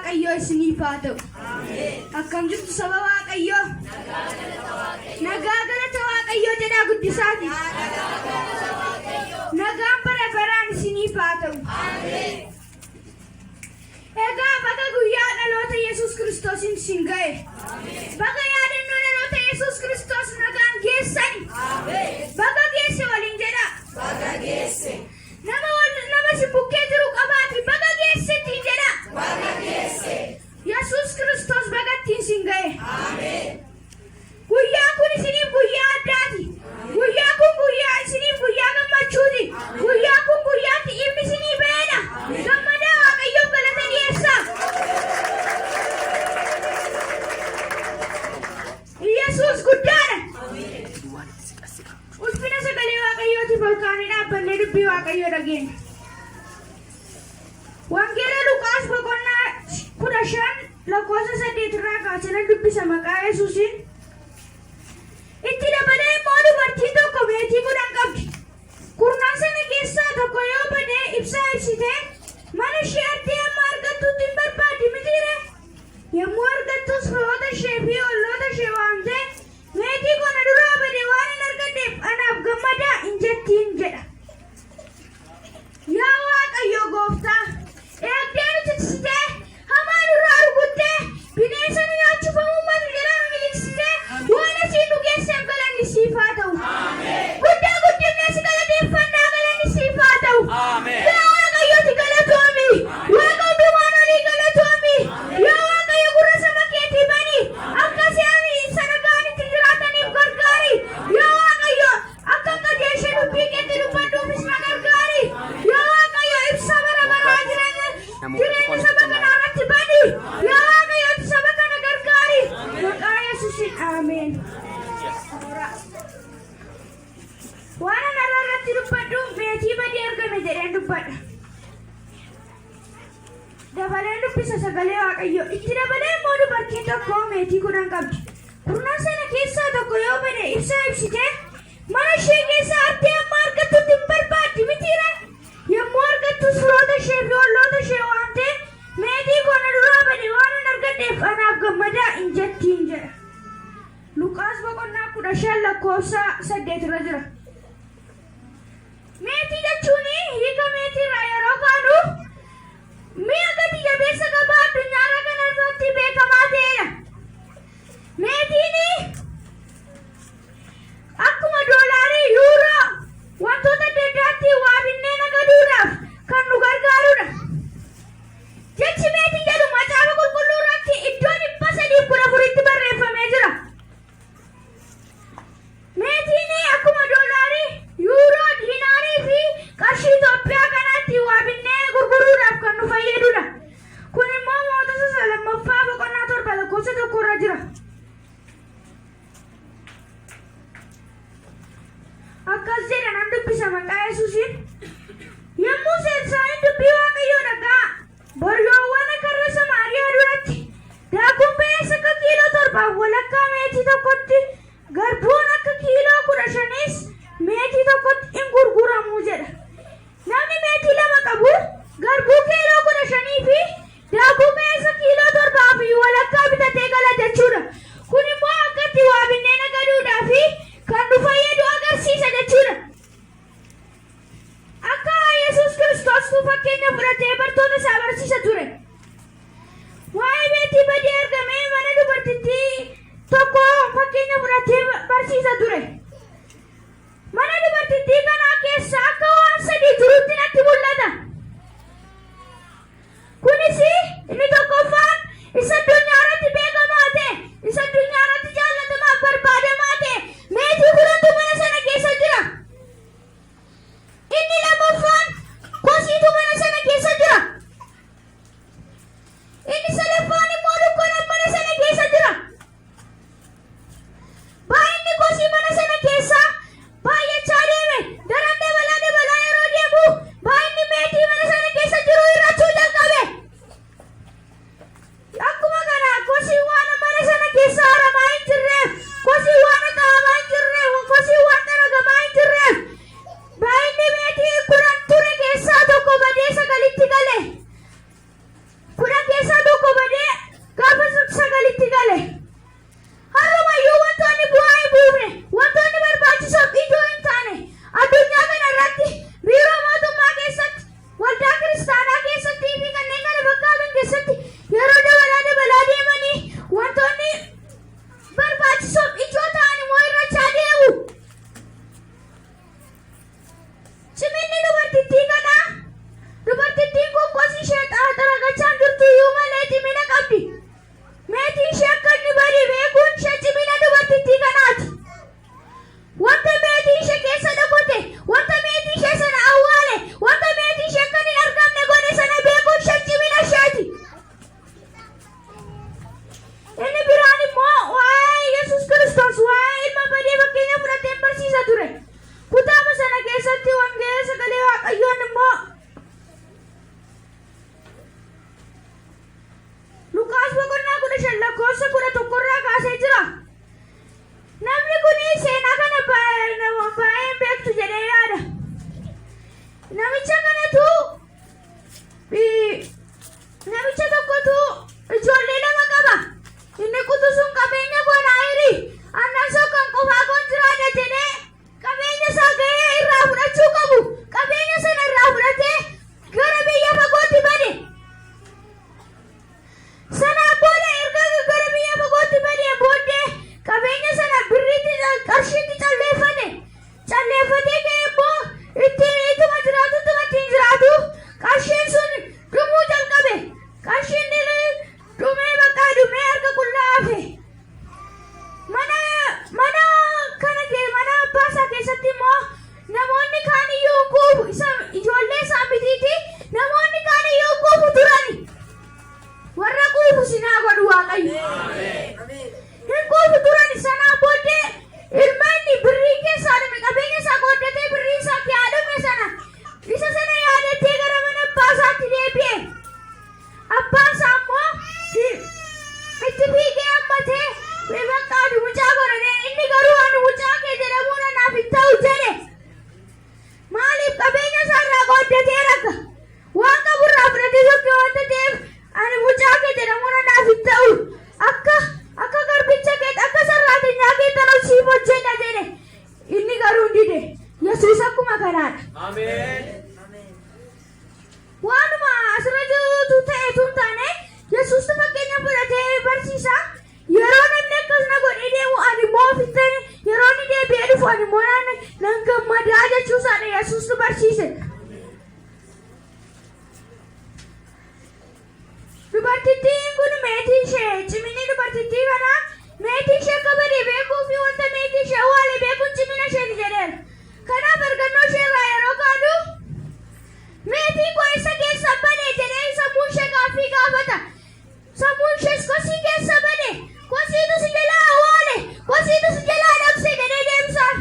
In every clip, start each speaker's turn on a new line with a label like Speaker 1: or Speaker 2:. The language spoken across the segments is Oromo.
Speaker 1: waaqayyoo isiniif haa ta'u. Akkam jirtu saba waaqayyoo. Nagaa galata waaqayyoo jedhaa guddisaati. Nagaan bara baraan isiniif haa ta'u. Egaa baga guyyaa dhaloota Yesuus Kiristoosiin isin ga'e. Baga yaadannoo dhaloota Yesuus Kiristoos nagaan geessani. Baga geesse waliin jedha. Nama si bukkee jiru qabaati baga geessetiin jedha. Yesuus Kiristoos baga ittiin isin ga'e. Guyyaan kun isiniif guyyaa addaati. Guyyaan kun guyyaa isiniif guyyaa gammachuuti. Guyyaan kun guyyaatti ilmi isinii ba'eedha. Gammadaa waaqayyoof galata dhiyeessaa. Yesuus guddaadha. Ulfina sagalee waaqayyootiif ol kaanee dhaabbannee dubbii waaqayyoo dhageenya. Wangeela Luqaas boqonnaa 15 lakkoofsa 8 irraa kaasee dubbisa maqaa Yesuusiin. Itti dabalee immoo dubartiin tokko meetii 10 qabdi. Kurnaa sana keessaa tokko yoo bade ibsaa ibsitee mana ishee artee amma argattuutti hin barbaaddi mitiire. Yommuu argattus firoota ishee fi olloota ishee waamtee meetii kana duraa bade waan hin argadheef anaaf gammadaa hin jettiin jedha. Yaa Waaqayyo Gooftaa, eegdee nu tiksitee hamaa nurraa rukuttee bineensa nu nyaachifamuu matu jalaa nu miliksitee waan asiin nu geesseef galanni siif haa ta'u. Guddaa guddifnee si galateeffannaa galanni siif haa ta'u. Yaa Waaqayyooti galatoomi. Waaqa hundumaan olii galatoomi. Yaa Waaqayyo gurra saba keetii bani. Akka isaan sana gaanitti jiraataniif gargaari. Yaa Waaqayyo akka qajeelcha dubbii keetti dubbadhuufis na gargaari. Yaa Waaqayyo ibsa bara baraa jireenya saba kanaa irratti bani. Yaa Waaqayyooti saba kana gargaari. Maqaa Yesuusiin ameen. Waan ana irratti dubbadhu meetii badii argame jedheen dubbadha. Dabaleen dubbisa sagalee waaqayyoo. Itti dabalee immoo dubartiin tokko meetii 10 qabdi. Kurnaa sana keessaa tokko yoo bade ibsaa ibsitee mana ishee keessaa artee amma argattuutti hin barbaaddi mitiire. Yommuu argattus firoota ishee fi olloota ishee waamtee meetii kana duraa bade waan hin argadheef anaaf gammadaa hin jettiin jedha. Luqaas boqonnaa 15 lakkoofsa 8 irra jira. Meetii jechuun hiika meetii irraa yeroo kaanu mi'a gati jabeessa gabaa addunyaarra kana irratti beekamaa ta'edha. Meetiin akkuma doolaarii, yuuroo wantoota adda addaatti waa binnee nagaduudhaaf kan nu gargaarudha. Jechi meetii jedhu macaafa qulqulluu irratti iddoo 314tti barreeffamee jira. Meetiin akkuma doolaarii, yuuroo, diinaarii fi qarshii Itoophiyaa kanaatti waa binnee gurguruudhaaf kan nu fayyadudha. Kun immoo Mootota 2 boqonnaa 7 lakkoofsa 1 irra jira. Akkas jedha nan dubbisa maqaa Yesuusiin. Yommuu seensaan dubbii waaqayyoo dhagaa boryoowwan karra Samaariyaa duratti daakuun ba'eessa akka kiiloo 7 walakkaa meetii tokkotti garbuun akka kiiloo 15 meetii tokkotti hin gurguramuu jedha. Namni meetii 2 qabu garbuu kiiloo 15 fi daakuu ba'eessa kiiloo 7 fi walakkaa bitatee gala jechuudha. Kun immoo akkatti waa binnee nagaduudhaa fi kan nu fayyadu agarsiisa jechuudha. Akka Yesuus Kiristoos fakkeenya fudhatee bartoota isaa barsiisa ture. Waa'ee meetii badii argamee mana dubartittii tokko fakkeenya fudhatee barsiisa ture. Mana dubartittii kanaa keessa akka waan 3 jirutti natti mul'ata. Kunis inni tokkoffaan isa addunyaa irratti beekamaa ta'e, isa addunyaa irratti jaallatamaa barbaadamaa ta'e meetii 10 mana sana keessa jira. Inni lammaffaan kosiitu mana sana keessa jira. Inni sadaffaan immoo dukkanaan mana sana keessa jira. Baay'inni kosii mana sana keessaa baay'achaa deeme. Daran dabalaa yeroo deemu baay'inni meetii mana sana keessa jiru hir'achuu jalqabe. Akkuma kana kosii waan mana sana keessa haramaa hin jirreef, kosii waan qabamaa hin jirreef, kosii waan dharagamaa hin jirreef baay'inni meetii 10 ture keessaa tokko badee 9tti gale. 10 keessaa tokko lakkoofsa 11 kaasee jira. Namni kun seenaa kana baay'een beektu jedhee yaada. Namicha kanatu namicha tokkotu ijoollee 2 qaba. Inni qutusuun qabeenya goonaa hiri. Annasoo kan qofaa goon jiraata jedhee qabeenya isaa gahee irraa fudhachuu qabu. Qabeenya sana irraa fudhatee gara biyya fagootti bade. Sanaan booda erga gara biyya fagootti badee booddee qabeenya sana birriitti qarshiitti calleeffate. Calleeffatee ka'ee immoo ittuma jiraatu ittiin jiraatu qarshiin sun dhumuu jalqabe. Qarshiin dhumee bakka dhumee harka qullaa hafe. Mana abbaa isaa keessatti immoo namoonni kaan iyyuu quufu ijoollee isaa mitiiti. Namoonni kaan iyyuu quufu turani. Warra quufu sinaa godhu Waaqayyo. Hin quufu turani. Sanaan booddee ilmaanni birrii keessaa dhume qabeenya isaa qooddatee birrii isaa yaadame sana isa sana yaadatee gara mana abbaa isaatti deebi'e. Abbaan isaa immoo itti fiigee hammatee bakka ati mucaa godhane inni garuu ani mucaa kee jedhamuun anaaf hin ta'u jedhe. Maaliif qabeenya isaa irraa qooddatee rakka waan qabu irraa fudhatee tokko wanta ta'eef ani mucaa kee jedhamuun anaaf hin ta'u akka garbicha kee akka sarraatenyaa kee tanuu siif hojjedha jedhe. Inni garuu hin dide. Yesuus akkuma kanaadha.
Speaker 2: Ameen.
Speaker 1: Waanuma asirra jirutu ta'etu hin taane Yesuus fakkeenya fudhatee barsiisa. Yeroo namni akkasuma godhee deemu ani immoo ofittani yeroo inni deebi'ee dhufu ani immoo nan gammadaa jechuusaadha Yesuus nu barsiise. Dubartittiin kun meetii ishee cimini dubartittii kanaa meetii ishee kabadee beekuu fi wanta meetii ishee waale beekuun cimina isheeti jedheera. Kanaaf argannoo ishee irraa yeroo kaadu meetii koo isa keessa bade jedhee sammuu ishee gaaffii gaafata. Sammuun ishees kosii keessa bade. Kosiitu si jalaa waale. Kosiitu si jalaa dhabse jedhee deebisaan.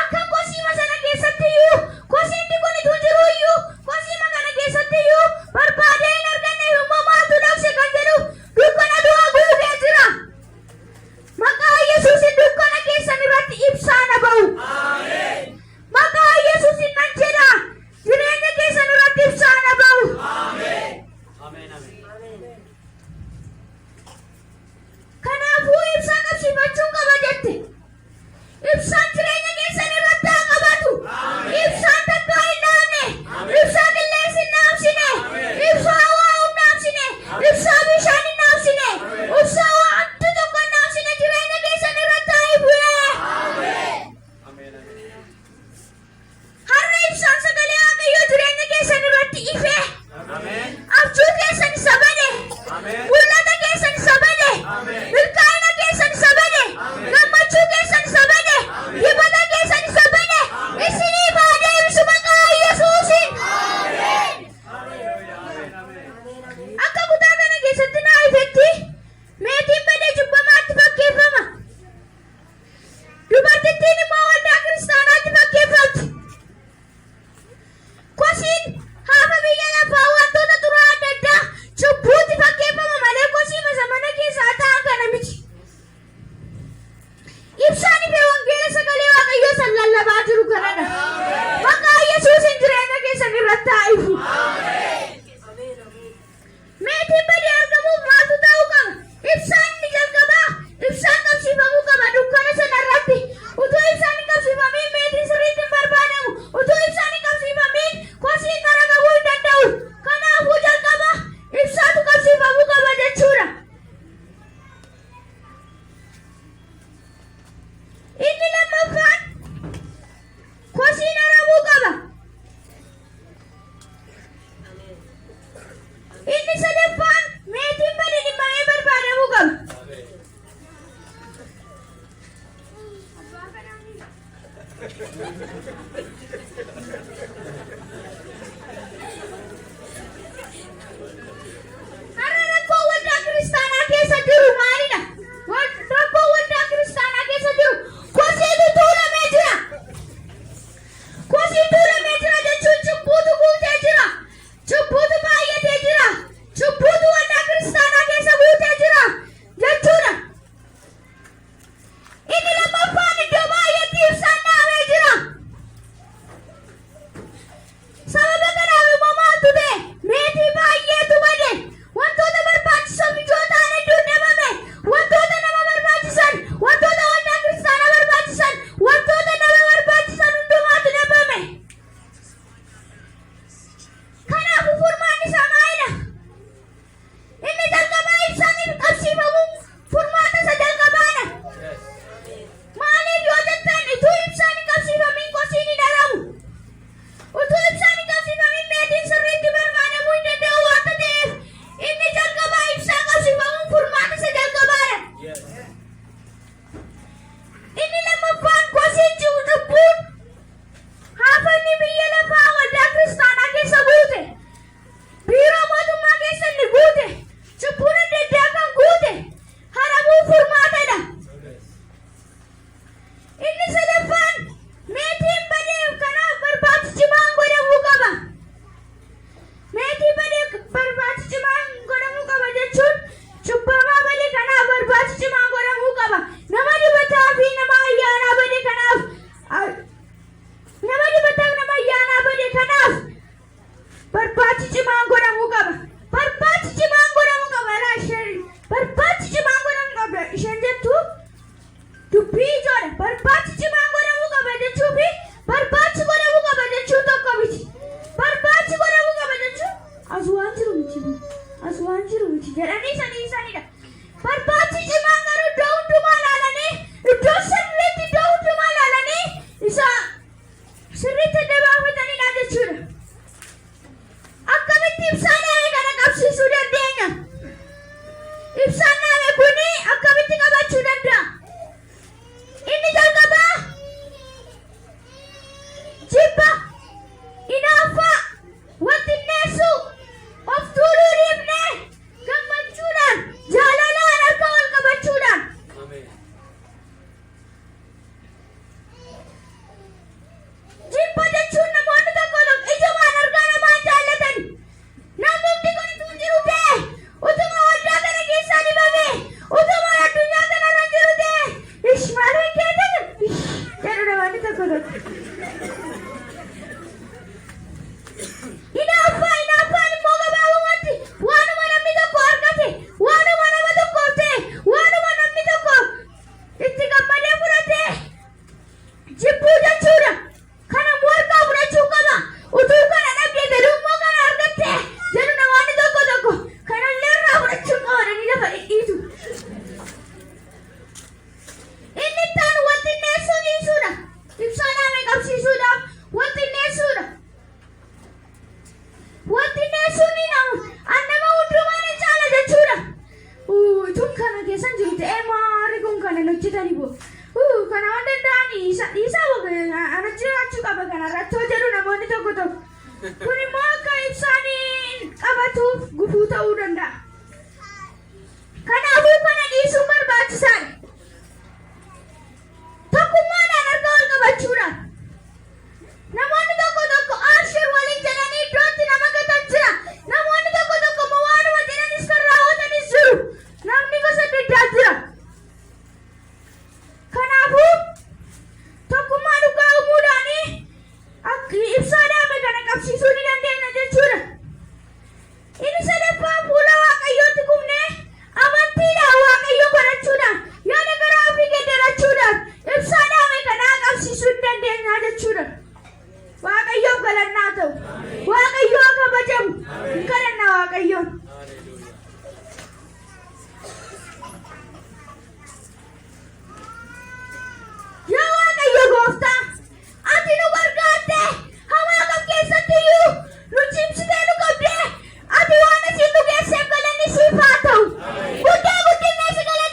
Speaker 1: Akka kosiima sana keessatti iyyuu kosiinti kun ituu jiru iyyuu kosiima kana keessatti iyyuu barbaadee hin arganne immoo maaltu dhabse kan jedhu dukkana du'aa guutee jira. Maqaa Yesuusin dukkana keessan irratti ibsaan ba'u. Maqaa Yesuusin nan jedha jireenya keessan irratti ibsaan ba'u. Kanaafuu ibsaa qabsiifachuu qaba jette. Ibsaan jireenya keessan irratti haa qabatu. Ibsaan takka hin dhaabne. Ibsaa qilleensi hin dhaabsine. waan jiru miti. As waan jiru miti. Jedhanii saniidha. Barbaachisi cimaan garuu iddoo hundumaa ilaalanii, iddoo sirriitti iddoo hundumaa ilaalanii isa sirriitti adda baafataniidha jechuudha. Akkamitti ibsaan dhaame kana qabsiisuu dandeenya? Ibsaan dhaame kuni akkamitti qabachuu danda'a? Inni jalqabaa jibba, hinaaffaa, walxinneessuu, of tuuluu dhiifnee gammachuudhaan, jaalalaan harka wal qabachuudhaan. Jibba jechuun namoonni tokko ijumaan argaa namaa jaallatan. Namni kun itti jiru ta'e, utuma waldaa kana keessaa dibame, utuma addunyaa kanarra jiru ta'e, ishmaaliin keetan jedhu namoonni tokko. Hinaaffaan immoo gabaabumatti waanuma namni tokko argate, waanuma nama tokko ta'e, waanuma namni tokko itti gammadee fudhate jibbuu jechuudha. Kana morkaa fudhachuu qaba. Utuu kana dhabdee galummoo kana argatte jedhu namoonni tokko kanallee irraa fudhachuu qaban lafa dhidhiitu. Inni itti aanu walxinneessuu dhiisuudha. Ibsaan dhaame qabsiisuudhaaf walxinneessuudha. Walxinneessuun nama hundumaa ni caala jechuudha. Tun kana keessan jiru ta'ee maarri kun kana hojjetanii boo. Kana waan danda'anii isaa ana jiraachuu qaba kana rattoo jedhu namoonni tokko. Kun immoo akka ibsaanii qabatuuf gufuu ta'uu danda'a. Kanaafuu kana dhiisuun barbaachisaadha. Tokkummaadhaan harka wal qabachuudhaan. Namoonni tokko arshii waliin jedhanii iddootti nama gatan jira. Namoonni tokko immoo waanuma jedhanis kan raawwatanis jiru. Namni gosa adda addaa jira. Kanaafuu tokkummaa dhugaa uumuudhaanii akka ibsaa dhaame kana qabsiisuu ni dandeenya jechuudha. Inni sadaffaan fuula Waaqayyootti kufnee amantiidhaan Waaqayyoo kadhachuudhaan yaada garaa ofii geeddarachuudhaan ibsaa dhaame kana qabsiisuu ni dandeenya jechuudha. Waaqayyoof galannaa ta'u. Waaqayyoo kabajamu. Kadhannaa Waaqayyoon.